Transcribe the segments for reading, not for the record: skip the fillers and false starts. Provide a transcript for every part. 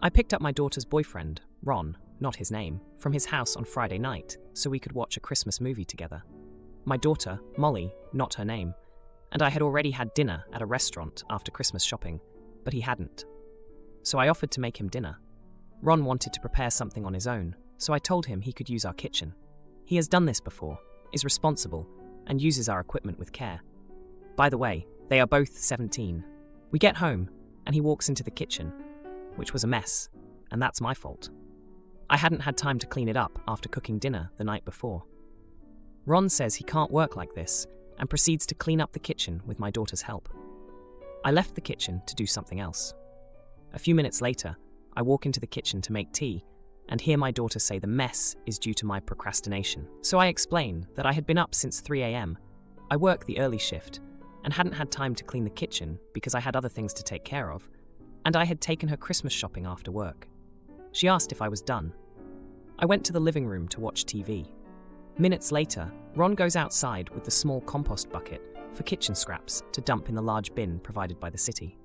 I picked up my daughter's boyfriend, Ron, not his name, from his house on Friday night so we could watch a Christmas movie together. My daughter, Molly, not her name, and I had already had dinner at a restaurant after Christmas shopping, but he hadn't. So I offered to make him dinner. Ron wanted to prepare something on his own, so I told him he could use our kitchen. He has done this before, is responsible, and uses our equipment with care. By the way, they are both 17. We get home, and he walks into the kitchen, which was a mess, and that's my fault. I hadn't had time to clean it up after cooking dinner the night before. Ron says he can't work like this and proceeds to clean up the kitchen with my daughter's help. I left the kitchen to do something else. A few minutes later, I walk into the kitchen to make tea and hear my daughter say the mess is due to my procrastination. So I explain that I had been up since 3 a.m. I work the early shift and hadn't had time to clean the kitchen because I had other things to take care of, and I had taken her Christmas shopping after work. She asked if I was done. I went to the living room to watch TV. Minutes later, Ron goes outside with the small compost bucket for kitchen scraps to dump in the large bin provided by the city.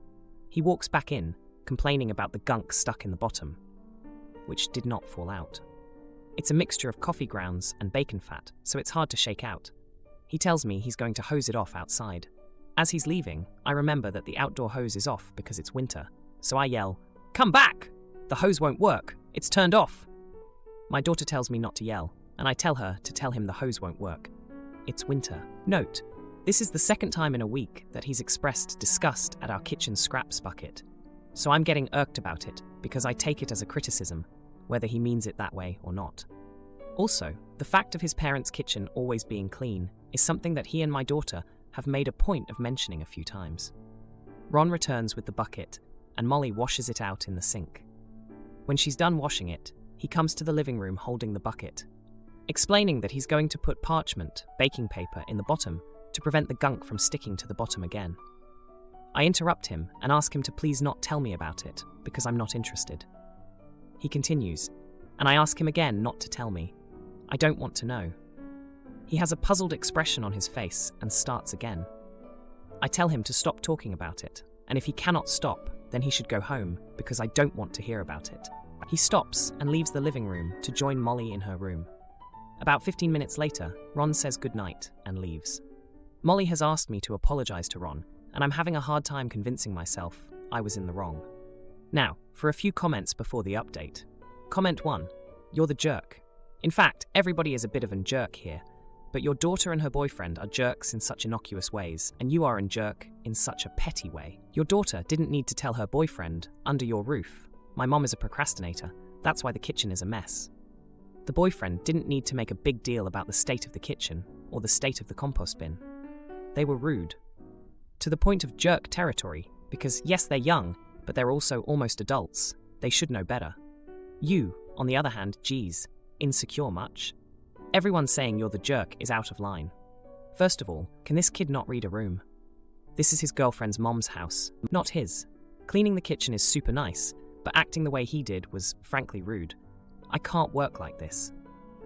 He walks back in, complaining about the gunk stuck in the bottom, which did not fall out. It's a mixture of coffee grounds and bacon fat, so it's hard to shake out. He tells me he's going to hose it off outside. As he's leaving, I remember that the outdoor hose is off because it's winter, so I yell, "Come back! The hose won't work. It's turned off." My daughter tells me not to yell, and I tell her to tell him the hose won't work. It's winter. Note, this is the second time in a week that he's expressed disgust at our kitchen scraps bucket, so I'm getting irked about it because I take it as a criticism, whether he means it that way or not. Also, the fact of his parents' kitchen always being clean is something that he and my daughter have made a point of mentioning a few times. Ron returns with the bucket, and Molly washes it out in the sink. When she's done washing it, he comes to the living room holding the bucket, explaining that he's going to put parchment, baking paper, in the bottom to prevent the gunk from sticking to the bottom again. I interrupt him and ask him to please not tell me about it, because I'm not interested. He continues, and I ask him again not to tell me. I don't want to know. He has a puzzled expression on his face and starts again. I tell him to stop talking about it, and if he cannot stop, then he should go home, because I don't want to hear about it. He stops and leaves the living room to join Molly in her room. About 15 minutes later, Ron says goodnight and leaves. Molly has asked me to apologize to Ron, and I'm having a hard time convincing myself I was in the wrong. Now, for a few comments before the update. Comment 1. You're the jerk. In fact, everybody is a bit of a jerk here, but your daughter and her boyfriend are jerks in such innocuous ways, and you are a jerk in such a petty way. Your daughter didn't need to tell her boyfriend, under your roof, "My mom is a procrastinator, that's why the kitchen is a mess." The boyfriend didn't need to make a big deal about the state of the kitchen or the state of the compost bin. They were rude. To the point of jerk territory, because yes, they're young, but they're also almost adults. They should know better. You, on the other hand, geez, insecure much? Everyone saying you're the jerk is out of line. First of all, can this kid not read a room? This is his girlfriend's mom's house, not his. Cleaning the kitchen is super nice, but acting the way he did was frankly rude. I can't work like this.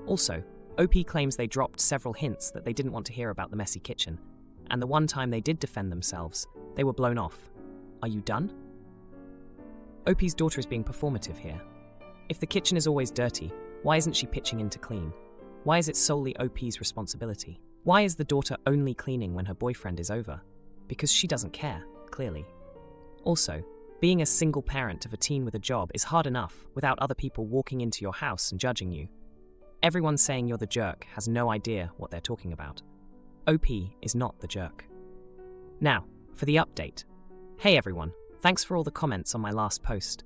Also, OP claims they dropped several hints that they didn't want to hear about the messy kitchen, and the one time they did defend themselves, they were blown off. Are you done? OP's daughter is being performative here. If the kitchen is always dirty, why isn't she pitching in to clean? Why is it solely OP's responsibility? Why is the daughter only cleaning when her boyfriend is over? Because she doesn't care, clearly. Also, being a single parent of a teen with a job is hard enough without other people walking into your house and judging you. Everyone saying you're the jerk has no idea what they're talking about. OP is not the jerk. Now, for the update. Hey everyone, thanks for all the comments on my last post.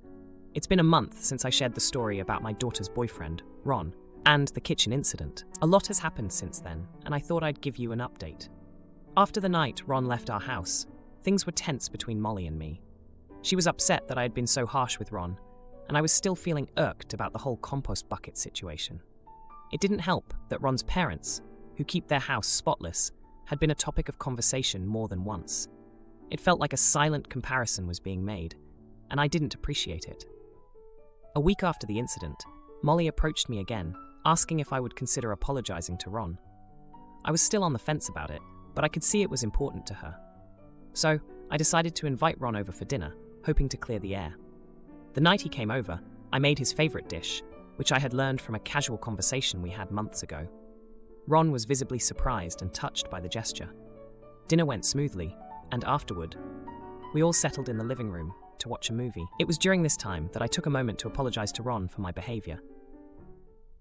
It's been a month since I shared the story about my daughter's boyfriend, Ron, and the kitchen incident. A lot has happened since then, and I thought I'd give you an update. After the night Ron left our house, things were tense between Molly and me. She was upset that I had been so harsh with Ron, and I was still feeling irked about the whole compost bucket situation. It didn't help that Ron's parents, who keep their house spotless, had been a topic of conversation more than once. It felt like a silent comparison was being made, and I didn't appreciate it. A week after the incident, Molly approached me again, asking if I would consider apologizing to Ron. I was still on the fence about it, but I could see it was important to her. So, I decided to invite Ron over for dinner, hoping to clear the air. The night he came over, I made his favorite dish, which I had learned from a casual conversation we had months ago. Ron was visibly surprised and touched by the gesture. Dinner went smoothly, and afterward, we all settled in the living room to watch a movie. It was during this time that I took a moment to apologize to Ron for my behavior.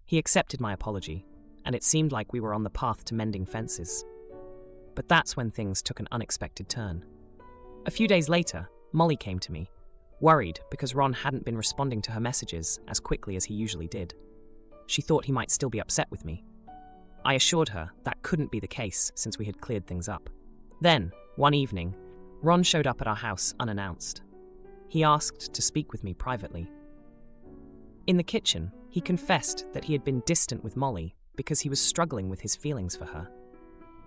He accepted my apology, and it seemed like we were on the path to mending fences. But that's when things took an unexpected turn. A few days later, Molly came to me, worried because Ron hadn't been responding to her messages as quickly as he usually did. She thought he might still be upset with me. I assured her that couldn't be the case since we had cleared things up. Then, one evening, Ron showed up at our house unannounced. He asked to speak with me privately. In the kitchen, he confessed that he had been distant with Molly because he was struggling with his feelings for her.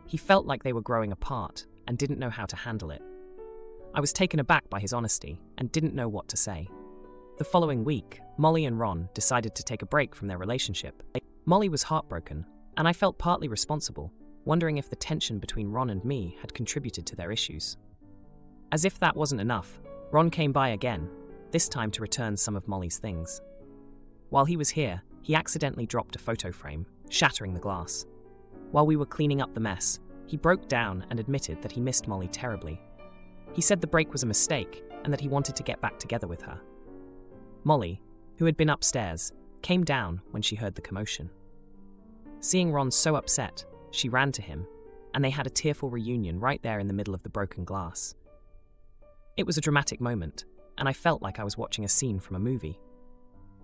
He felt like they were growing apart and didn't know how to handle it. I was taken aback by his honesty and didn't know what to say. The following week, Molly and Ron decided to take a break from their relationship. Molly was heartbroken, and I felt partly responsible, wondering if the tension between Ron and me had contributed to their issues. As if that wasn't enough, Ron came by again, this time to return some of Molly's things. While he was here, he accidentally dropped a photo frame, shattering the glass. While we were cleaning up the mess, he broke down and admitted that he missed Molly terribly. He said the break was a mistake and that he wanted to get back together with her. Molly, who had been upstairs, came down when she heard the commotion. Seeing Ron so upset, she ran to him, and they had a tearful reunion right there in the middle of the broken glass. It was a dramatic moment, and I felt like I was watching a scene from a movie.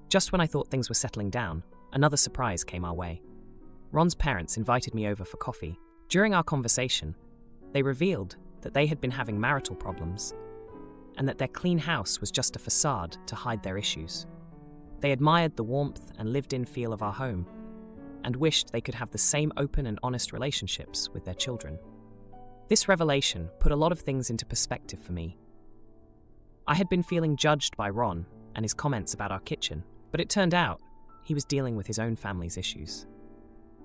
Just when I thought things were settling down, another surprise came our way. Ron's parents invited me over for coffee. During our conversation, they revealed that they had been having marital problems, and that their clean house was just a facade to hide their issues. They admired the warmth and lived-in feel of our home, and wished they could have the same open and honest relationships with their children. This revelation put a lot of things into perspective for me. I had been feeling judged by Ron and his comments about our kitchen, but it turned out he was dealing with his own family's issues.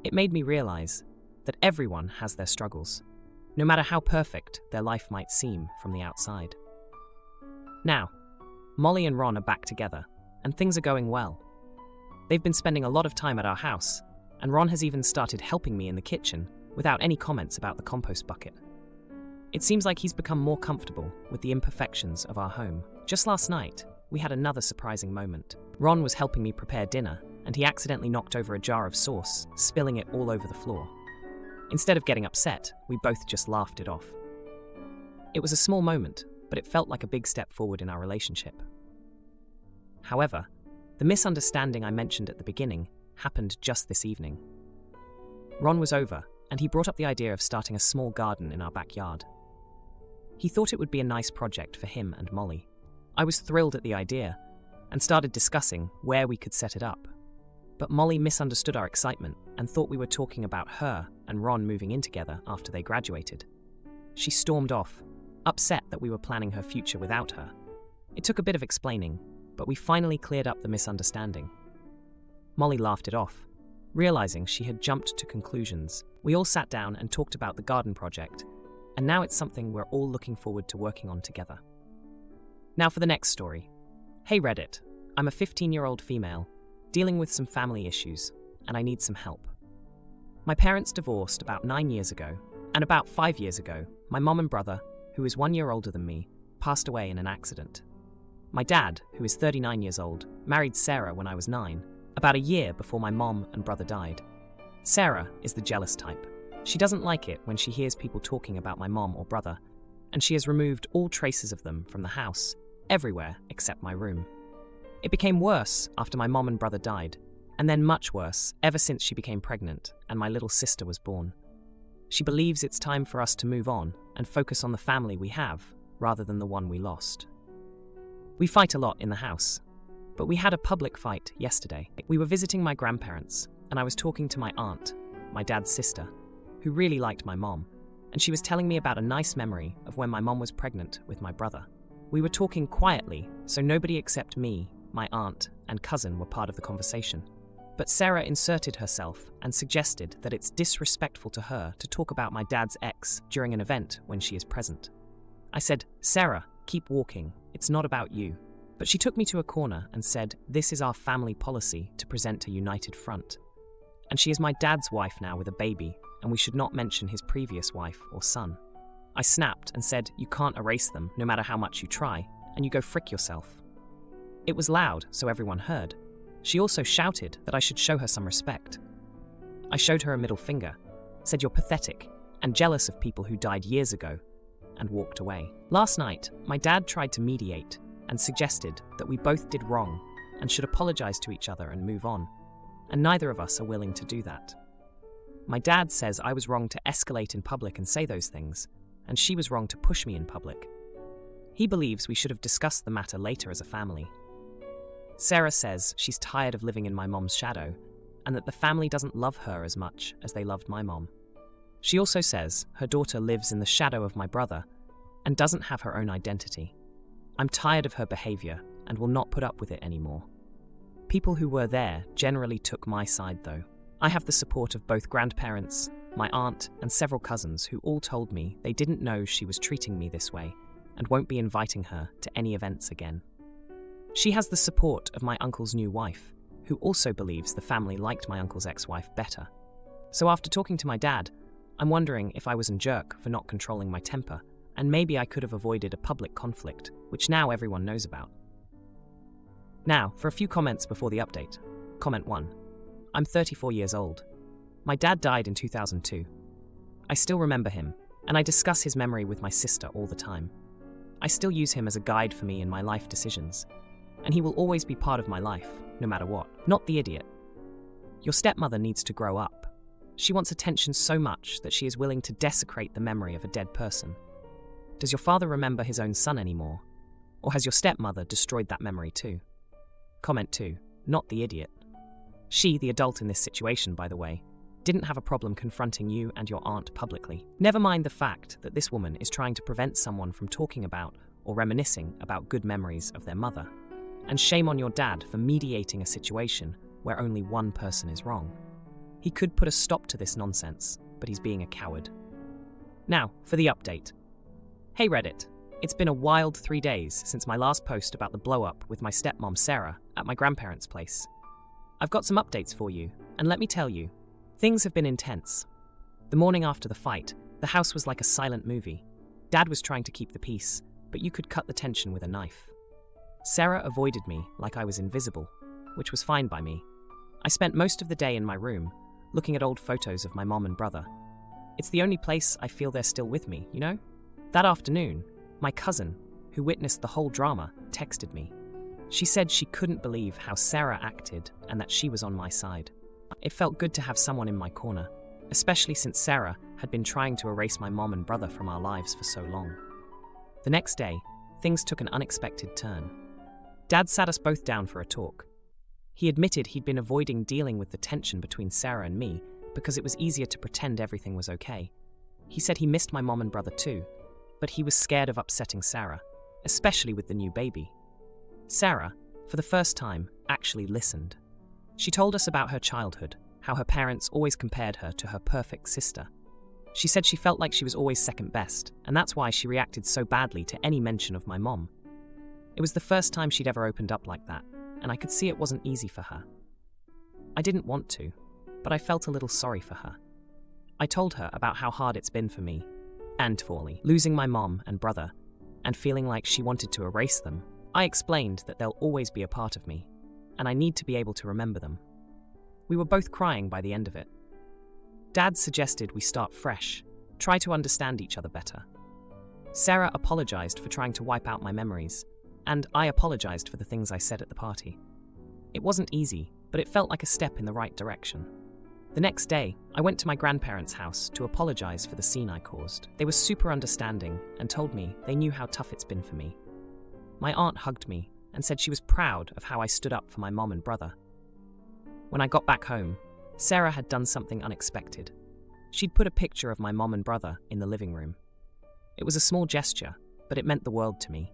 It made me realize that everyone has their struggles, no matter how perfect their life might seem from the outside. Now, Molly and Ron are back together, and things are going well. They've been spending a lot of time at our house, and Ron has even started helping me in the kitchen without any comments about the compost bucket. It seems like he's become more comfortable with the imperfections of our home. Just last night, we had another surprising moment. Ron was helping me prepare dinner, and he accidentally knocked over a jar of sauce, spilling it all over the floor. Instead of getting upset, we both just laughed it off. It was a small moment, but it felt like a big step forward in our relationship. However, the misunderstanding I mentioned at the beginning happened just this evening. Ron was over, and he brought up the idea of starting a small garden in our backyard. He thought it would be a nice project for him and Molly. I was thrilled at the idea, and started discussing where we could set it up. But Molly misunderstood our excitement and thought we were talking about her and Ron moving in together after they graduated. She stormed off, upset that we were planning her future without her. It took a bit of explaining, but we finally cleared up the misunderstanding. Molly laughed it off, realizing she had jumped to conclusions. We all sat down and talked about the garden project, and now it's something we're all looking forward to working on together. Now for the next story. Hey Reddit, I'm a 15-year-old female, dealing with some family issues, and I need some help. My parents divorced about 9 years ago, and about 5 years ago, my mom and brother, who is 1 year older than me, passed away in an accident. My dad, who is 39 years old, married Sarah when I was 9, about a year before my mom and brother died. Sarah is the jealous type. She doesn't like it when she hears people talking about my mom or brother, and she has removed all traces of them from the house, everywhere except my room. It became worse after my mom and brother died, and then much worse ever since she became pregnant and my little sister was born. She believes it's time for us to move on and focus on the family we have, rather than the one we lost. We fight a lot in the house, but we had a public fight yesterday. We were visiting my grandparents, and I was talking to my aunt, my dad's sister, who really liked my mom, and she was telling me about a nice memory of when my mom was pregnant with my brother. We were talking quietly, so nobody except me, my aunt, and cousin were part of the conversation. But Sarah inserted herself and suggested that it's disrespectful to her to talk about my dad's ex during an event when she is present. I said, "Sarah, keep walking. It's not about you." But she took me to a corner and said, "This is our family policy to present a united front. And she is my dad's wife now with a baby, and we should not mention his previous wife or son." I snapped and said, "You can't erase them, no matter how much you try, and you go frick yourself." It was loud, so everyone heard. She also shouted that I should show her some respect. I showed her a middle finger, said you're pathetic and jealous of people who died years ago, and walked away. Last night, my dad tried to mediate and suggested that we both did wrong and should apologize to each other and move on, and neither of us are willing to do that. My dad says I was wrong to escalate in public and say those things, and she was wrong to push me in public. He believes we should have discussed the matter later as a family. Sarah says she's tired of living in my mom's shadow, and that the family doesn't love her as much as they loved my mom. She also says her daughter lives in the shadow of my brother and doesn't have her own identity. I'm tired of her behavior and will not put up with it anymore. People who were there generally took my side though. I have the support of both grandparents, my aunt, and several cousins who all told me they didn't know she was treating me this way and won't be inviting her to any events again. She has the support of my uncle's new wife, who also believes the family liked my uncle's ex-wife better. So after talking to my dad, I'm wondering if I was a jerk for not controlling my temper, and maybe I could have avoided a public conflict, which now everyone knows about. Now, for a few comments before the update. Comment 1. I'm 34 years old. My dad died in 2002. I still remember him, and I discuss his memory with my sister all the time. I still use him as a guide for me in my life decisions, and he will always be part of my life, no matter what. Not the idiot. Your stepmother needs to grow up. She wants attention so much that she is willing to desecrate the memory of a dead person. Does your father remember his own son anymore? Or has your stepmother destroyed that memory too? Comment 2. Not the idiot. She, the adult in this situation, by the way, didn't have a problem confronting you and your aunt publicly. Never mind the fact that this woman is trying to prevent someone from talking about or reminiscing about good memories of their mother. And shame on your dad for mediating a situation where only one person is wrong. He could put a stop to this nonsense, but he's being a coward. Now, for the update. Hey Reddit, it's been a wild 3 days since my last post about the blow-up with my stepmom Sarah at my grandparents' place. I've got some updates for you, and let me tell you, things have been intense. The morning after the fight, the house was like a silent movie. Dad was trying to keep the peace, but you could cut the tension with a knife. Sarah avoided me like I was invisible, which was fine by me. I spent most of the day in my room, looking at old photos of my mom and brother. It's the only place I feel they're still with me, you know? That afternoon, my cousin, who witnessed the whole drama, texted me. She said she couldn't believe how Sarah acted and that she was on my side. It felt good to have someone in my corner, especially since Sarah had been trying to erase my mom and brother from our lives for so long. The next day, things took an unexpected turn. Dad sat us both down for a talk. He admitted he'd been avoiding dealing with the tension between Sarah and me because it was easier to pretend everything was okay. He said he missed my mom and brother too, but he was scared of upsetting Sarah, especially with the new baby. Sarah, for the first time, actually listened. She told us about her childhood, how her parents always compared her to her perfect sister. She said she felt like she was always second best, and that's why she reacted so badly to any mention of my mom. It was the first time she'd ever opened up like that, and I could see it wasn't easy for her. I didn't want to, but I felt a little sorry for her. I told her about how hard it's been for me, and for Ollie, losing my mom and brother, and feeling like she wanted to erase them. I explained that they'll always be a part of me, and I need to be able to remember them. We were both crying by the end of it. Dad suggested we start fresh, try to understand each other better. Sarah apologized for trying to wipe out my memories, and I apologized for the things I said at the party. It wasn't easy, but it felt like a step in the right direction. The next day, I went to my grandparents' house to apologize for the scene I caused. They were super understanding and told me they knew how tough it's been for me. My aunt hugged me and said she was proud of how I stood up for my mom and brother. When I got back home, Sarah had done something unexpected. She'd put a picture of my mom and brother in the living room. It was a small gesture, but it meant the world to me.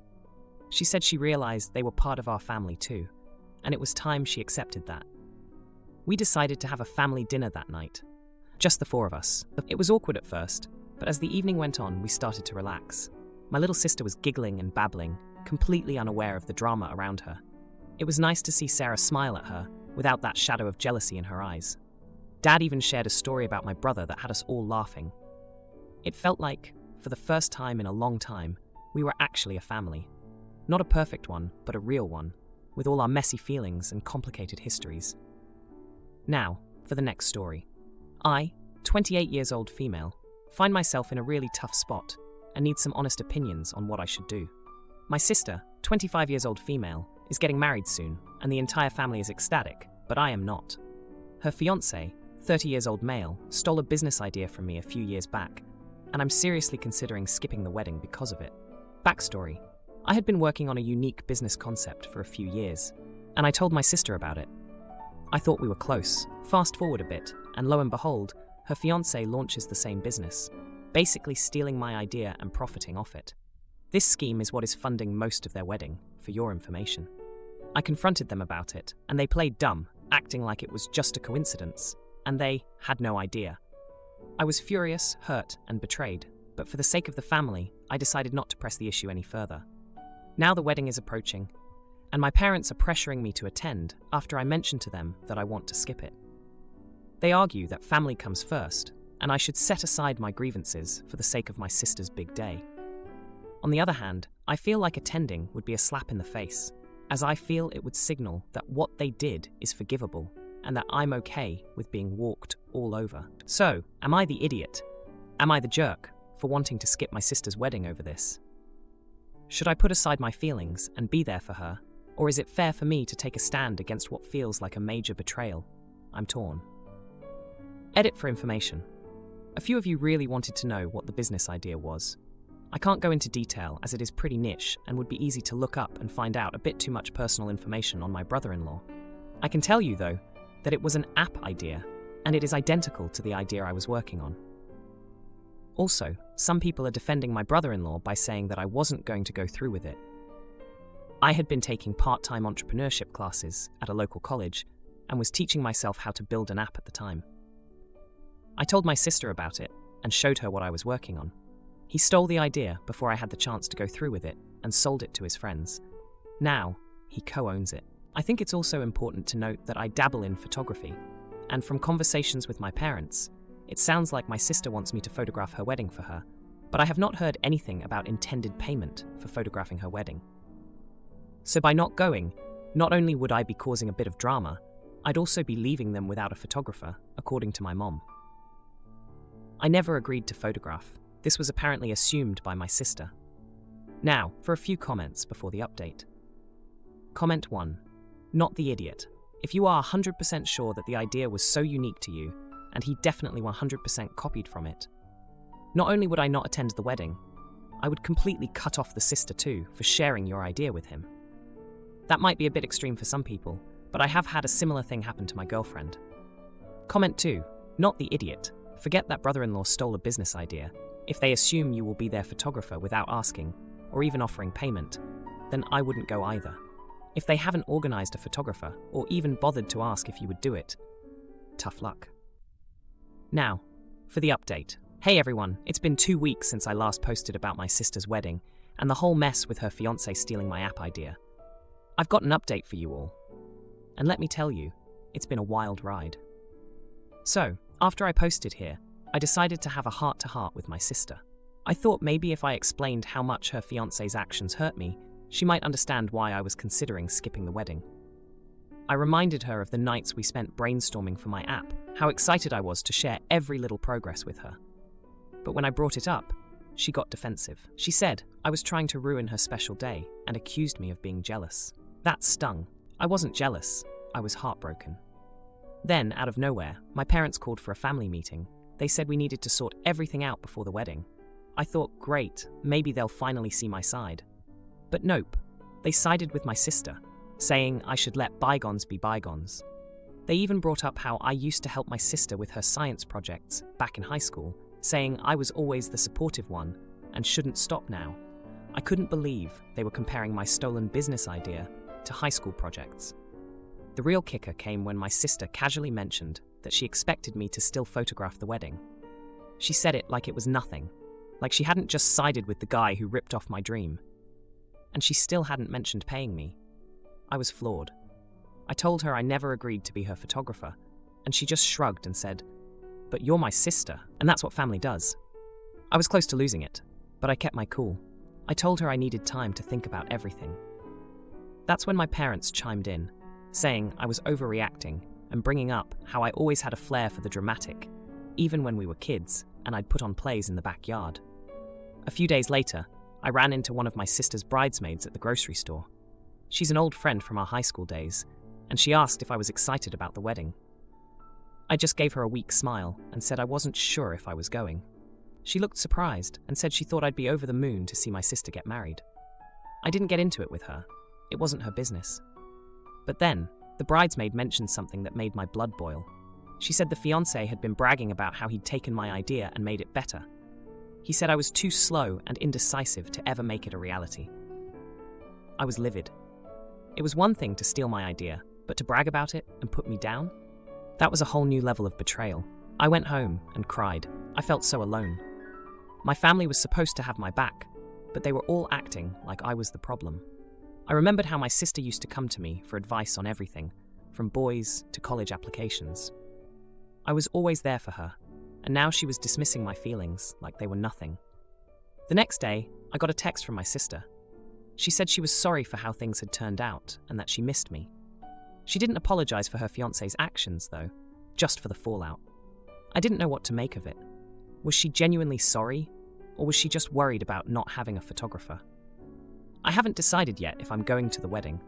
She said she realized they were part of our family too, and it was time she accepted that. We decided to have a family dinner that night, just the four of us. It was awkward at first, but as the evening went on, we started to relax. My little sister was giggling and babbling, completely unaware of the drama around her. It was nice to see Sarah smile at her without that shadow of jealousy in her eyes. Dad even shared a story about my brother that had us all laughing. It felt like, for the first time in a long time, we were actually a family. Not a perfect one, but a real one, with all our messy feelings and complicated histories. Now, for the next story. I, 28 years old female, find myself in a really tough spot and need some honest opinions on what I should do. My sister, 25 years old female, is getting married soon, and the entire family is ecstatic, but I am not. Her fiancé, 30 years old male, stole a business idea from me a few years back, and I'm seriously considering skipping the wedding because of it. Backstory: I had been working on a unique business concept for a few years, and I told my sister about it. I thought we were close. Fast forward a bit, and lo and behold, her fiancé launches the same business, basically stealing my idea and profiting off it. This scheme is what is funding most of their wedding, for your information. I confronted them about it, and they played dumb, acting like it was just a coincidence, and they had no idea. I was furious, hurt, and betrayed, but for the sake of the family, I decided not to press the issue any further. Now the wedding is approaching, and my parents are pressuring me to attend after I mentioned to them that I want to skip it. They argue that family comes first, and I should set aside my grievances for the sake of my sister's big day. On the other hand, I feel like attending would be a slap in the face, as I feel it would signal that what they did is forgivable and that I'm okay with being walked all over. So, am I the idiot? Am I the jerk for wanting to skip my sister's wedding over this? Should I put aside my feelings and be there for her, or is it fair for me to take a stand against what feels like a major betrayal? I'm torn. Edit for information. A few of you really wanted to know what the business idea was. I can't go into detail as it is pretty niche and would be easy to look up and find out a bit too much personal information on my brother-in-law. I can tell you, though, that it was an app idea, and it is identical to the idea I was working on. Also, some people are defending my brother-in-law by saying that I wasn't going to go through with it. I had been taking part-time entrepreneurship classes at a local college and was teaching myself how to build an app at the time. I told my sister about it and showed her what I was working on. He stole the idea before I had the chance to go through with it and sold it to his friends. Now, he co-owns it. I think it's also important to note that I dabble in photography, and from conversations with my parents, it sounds like my sister wants me to photograph her wedding for her, but I have not heard anything about intended payment for photographing her wedding. So by not going, not only would I be causing a bit of drama, I'd also be leaving them without a photographer, according to my mom. I never agreed to photograph. This was apparently assumed by my sister. Now, for a few comments before the update. Comment 1. Not the idiot. If you are 100% sure that the idea was so unique to you, and he definitely 100% copied from it, not only would I not attend the wedding, I would completely cut off the sister too for sharing your idea with him. That might be a bit extreme for some people, but I have had a similar thing happen to my girlfriend. Comment 2. Not the idiot. Forget that brother-in-law stole a business idea. If they assume you will be their photographer without asking, or even offering payment, then I wouldn't go either. If they haven't organized a photographer, or even bothered to ask if you would do it, tough luck. Now, for the update. Hey everyone, it's been 2 weeks since I last posted about my sister's wedding, and the whole mess with her fiancé stealing my app idea. I've got an update for you all. And let me tell you, it's been a wild ride. So, after I posted here, I decided to have a heart-to-heart with my sister. I thought maybe if I explained how much her fiancé's actions hurt me, she might understand why I was considering skipping the wedding. I reminded her of the nights we spent brainstorming for my app, how excited I was to share every little progress with her. But when I brought it up, she got defensive. She said I was trying to ruin her special day and accused me of being jealous. That stung. I wasn't jealous, I was heartbroken. Then, out of nowhere, my parents called for a family meeting. They said we needed to sort everything out before the wedding. I thought, great, maybe they'll finally see my side. But nope, they sided with my sister, saying I should let bygones be bygones. They even brought up how I used to help my sister with her science projects back in high school, saying I was always the supportive one and shouldn't stop now. I couldn't believe they were comparing my stolen business idea to high school projects. The real kicker came when my sister casually mentioned that she expected me to still photograph the wedding. She said it like it was nothing, like she hadn't just sided with the guy who ripped off my dream. and she still hadn't mentioned paying me. I was floored. I told her I never agreed to be her photographer, and she just shrugged and said, "But you're my sister, and that's what family does." I was close to losing it, but I kept my cool. I told her I needed time to think about everything. That's when my parents chimed in, saying I was overreacting and bringing up how I always had a flair for the dramatic, even when we were kids and I'd put on plays in the backyard. A few days later, I ran into one of my sister's bridesmaids at the grocery store. She's an old friend from our high school days, and she asked if I was excited about the wedding. I just gave her a weak smile and said I wasn't sure if I was going. She looked surprised and said she thought I'd be over the moon to see my sister get married. I didn't get into it with her. It wasn't her business. But then, the bridesmaid mentioned something that made my blood boil. She said the fiancé had been bragging about how he'd taken my idea and made it better. He said I was too slow and indecisive to ever make it a reality. I was livid. It was one thing to steal my idea, but to brag about it and put me down? That was a whole new level of betrayal. I went home and cried. I felt so alone. My family was supposed to have my back, but they were all acting like I was the problem. I remembered how my sister used to come to me for advice on everything, from boys to college applications. I was always there for her, and now she was dismissing my feelings like they were nothing. The next day, I got a text from my sister. She said she was sorry for how things had turned out and that she missed me. She didn't apologize for her fiancé's actions, though, just for the fallout. I didn't know what to make of it. Was she genuinely sorry, or was she just worried about not having a photographer? I haven't decided yet if I'm going to the wedding.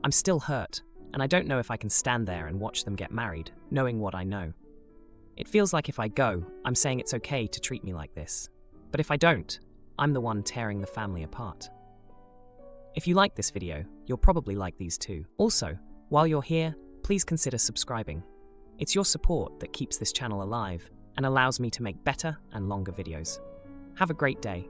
I'm still hurt, and I don't know if I can stand there and watch them get married, knowing what I know. It feels like if I go, I'm saying it's okay to treat me like this. But if I don't, I'm the one tearing the family apart. If you like this video, you'll probably like these too. Also, while you're here, please consider subscribing. It's your support that keeps this channel alive and allows me to make better and longer videos. Have a great day.